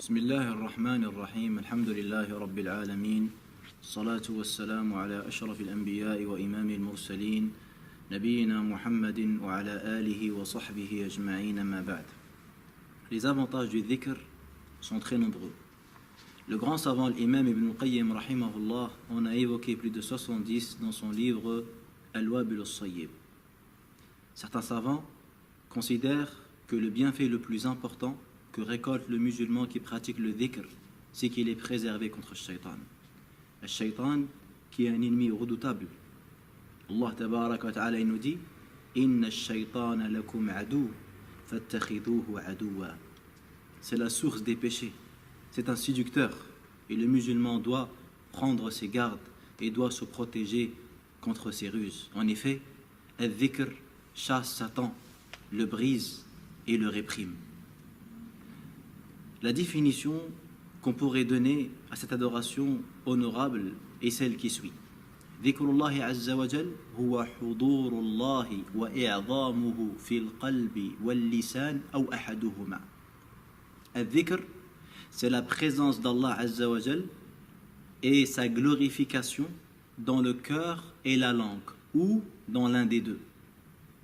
بسم الله الرحمن الرحيم الحمد لله رب العالمين الصلاة والسلام على أشرف الأنبياء وإمام المرسلين نبينا محمد وعلى آله وصحبه أجمعين ما بعد. Les avantages du dhikr sont très nombreux. Le grand savant l'imam Ibn al-Qayyim rahimahullah en a évoqué plus de 70 dans son livre Al-Wabil al-Sayyib. Certains savants considèrent que le bienfait le plus important que récolte le musulman qui pratique le dhikr, c'est qu'il est préservé contre le shaitan. Le shaitan qui est un ennemi redoutable. Allah tabaraka wa ta'ala nous dit Inna ash-shaytana lakum adu fattakhidhuhu aduwa. C'est la source des péchés. C'est un séducteur et le musulman doit prendre ses gardes et doit se protéger contre ses ruses. En effet, le dhikr chasse Satan, le brise et le réprime. La définition qu'on pourrait donner à cette adoration honorable est celle qui suit. ذكر الله عز وجل هو حضور الله وإعظامه في القلب واللسان أو أحدهما. الذكر, c'est la présence d'Allah Azza wa Jal et sa glorification dans le cœur et la langue, ou dans l'un des deux.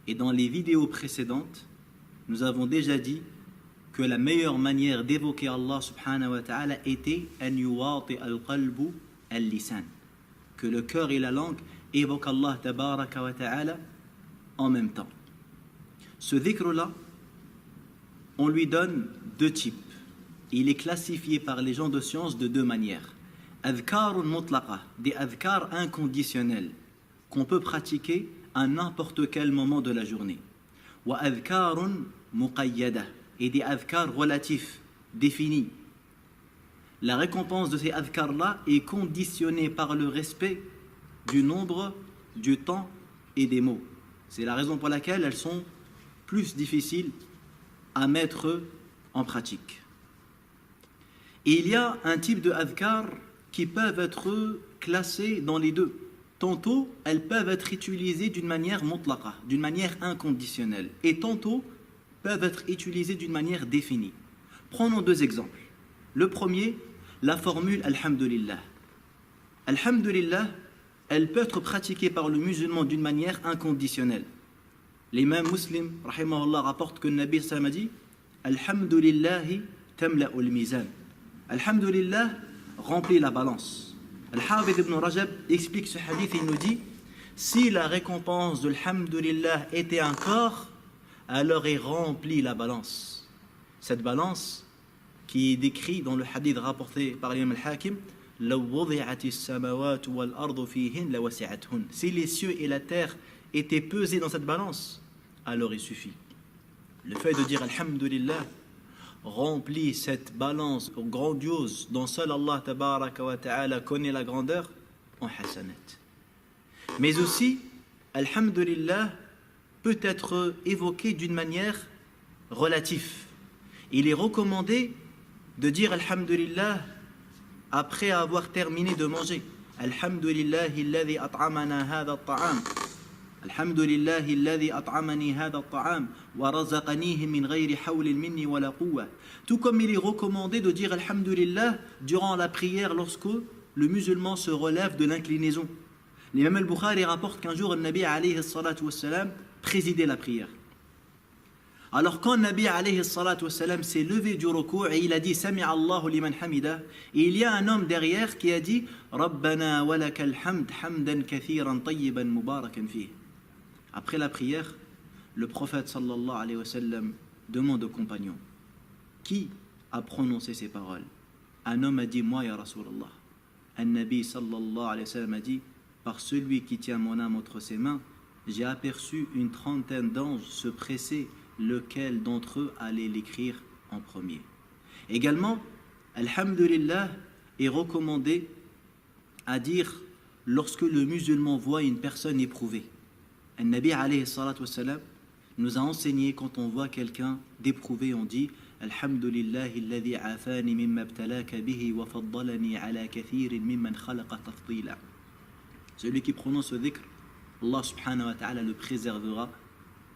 Et dans les vidéos précédentes, nous avons déjà dit que la meilleure manière d'évoquer Allah subhanahu wa ta'ala était an yuwati al-qalbu al-lisan, que le cœur et la langue évoquent Allah tabaraka wa ta'ala en même temps. Ce dhikr-là, on lui donne deux types. Il est classifié par les gens de science de deux manières. Adhkarun mutlaqa, des adhkar inconditionnels qu'on peut pratiquer à n'importe quel moment de la journée. Wa adhkarun muqayyada, et des adhkar relatifs, définis. La récompense de ces adhkar-là est conditionnée par le respect du nombre, du temps et des mots. C'est la raison pour laquelle elles sont plus difficiles à mettre en pratique. Et il y a un type de adhkar qui peuvent être classés dans les deux. Tantôt, elles peuvent être utilisées d'une manière mutlaqa, d'une manière inconditionnelle, et tantôt peuvent être utilisées d'une manière définie. Prenons deux exemples. Le premier, la formule Alhamdulillah. Alhamdulillah, elle peut être pratiquée par le musulman d'une manière inconditionnelle. L'imam Muslim, rahimahullah, rapporte que le Nabi sallam a dit Alhamdulillahi tamla'ul mizan. Alhamdulillah remplit la balance. Al-Hafidh ibn Rajab explique ce hadith et il nous dit si la récompense de l'Alhamdulillah était un corps, alors est remplie la balance. Cette balance qui est décrite dans le hadith rapporté par l'imam al-Hakim, si les cieux et la terre étaient pesés dans cette balance, alors il suffit. Le fait de dire Alhamdulillah remplit cette balance grandiose dont seul Allah tabaraka wa ta'ala connaît la grandeur en hasanat. Mais aussi, Alhamdulillah peut être évoqué d'une manière relative. Il est recommandé de dire Alhamdulillah après avoir terminé de manger. Alhamdulillahi alladhi at'amana hadha at-ta'am. Alhamdulillahi alladhi at'amani hadha at-ta'am wa razaqanihi min ghayri hawlin minni wa la quwwa. Tout comme il est recommandé de dire Alhamdulillah durant la prière lorsque le musulman se relève de l'inclinaison. L'imam al-Bukhari rapporte qu'un jour le Nabi alayhi salatu wassalam présidait la prière. Alors quand le Nabi alayhi salatu wassalam s'est levé du ruku' et il a dit Sami'a Allahu liman hamida, et il y a un homme derrière qui a dit Rabbana wa lakal hamd hamdan kathiran tayyiban mubarakan fih. Après la prière, le prophète sallallahu alayhi wa sallam demande aux compagnons qui a prononcé ces paroles. Un homme a dit moi ya Rasulallah. Un Nabi sallallahu alayhi wa sallam a dit par celui qui tient mon âme entre ses mains, j'ai aperçu une trentaine d'anges se presser, lequel d'entre eux allait l'écrire en premier. Également, Alhamdulillah est recommandé à dire lorsque le musulman voit une personne éprouvée. Un Nabi alayhi salatu wassalam nous a enseigné quand on voit quelqu'un d'éprouvé, on dit Alhamdulillahi alladhi afani mimma ibtalaka bihi wa faddalani ala kathirin mimman khalaqa tafdila. Celui qui prononce ce dhikr, Allah subhanahu wa ta'ala le préservera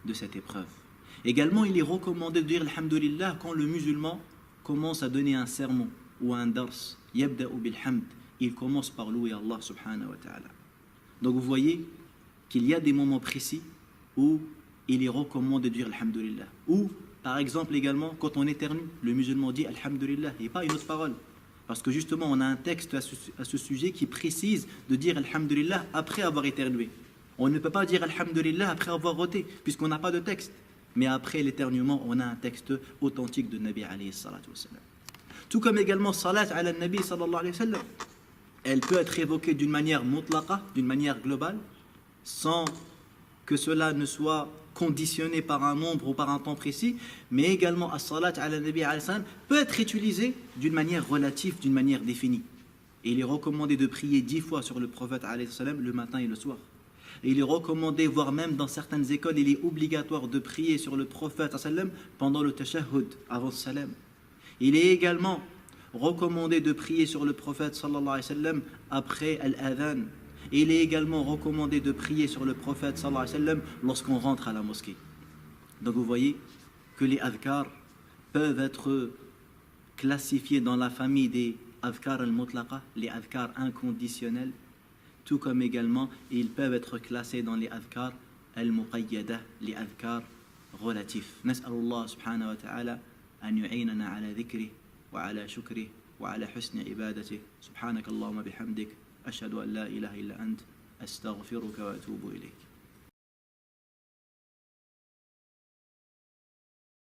de cette épreuve. Également, il est recommandé de dire Alhamdulillah quand le musulman commence à donner un sermon ou un dars, yabda'u bilhamd, il commence par louer Allah subhanahu wa ta'ala. Donc vous voyez qu'il y a des moments précis où il est recommandé de dire alhamdulillah. Ou par exemple également quand on éternue, le musulman dit alhamdulillah et pas une autre parole. Parce que justement on a un texte à ce sujet qui précise de dire alhamdulillah après avoir éternué. On ne peut pas dire alhamdulillah après avoir roté puisqu'on n'a pas de texte. Mais après l'éternuement, on a un texte authentique de Nabi alayhi salatu wa sallam. Tout comme également salat ala Nabi sallallahu alayhi wa sallam. Elle peut être évoquée d'une manière mutlaqa, d'une manière globale, sans que cela ne soit conditionné par un nombre ou par un temps précis, mais également as-salat ala Nabi alayhi sallam peut être utilisée d'une manière relative, d'une manière définie. Et il est recommandé de prier 10 fois sur le prophète alayhi sallam le matin et le soir. Et il est recommandé, voire même dans certaines écoles, il est obligatoire de prier sur le prophète sallam pendant le tashahhud, avant le salam. Il est également recommandé de prier sur le prophète sallallahu alayhi wa sallam après al-adhan. Et il est également recommandé de prier sur le prophète sallallahu alayhi wa sallam lorsqu'on rentre à la mosquée. Donc vous voyez que les adhkars peuvent être classifiés dans la famille des adhkars al-mutlaqa, les adhkars inconditionnels, tout comme également ils peuvent être classés dans les adhkars al-muqayyada, les adhkars relatifs. Nas'alullah subhanahu wa ta'ala an yu'inana ala dhikri wa ala shukri wa ala husni ibadati. Subhanakallahumma bihamdik ashhadu an la ilaha illa ant astaghfiruka wa atubu ilayk.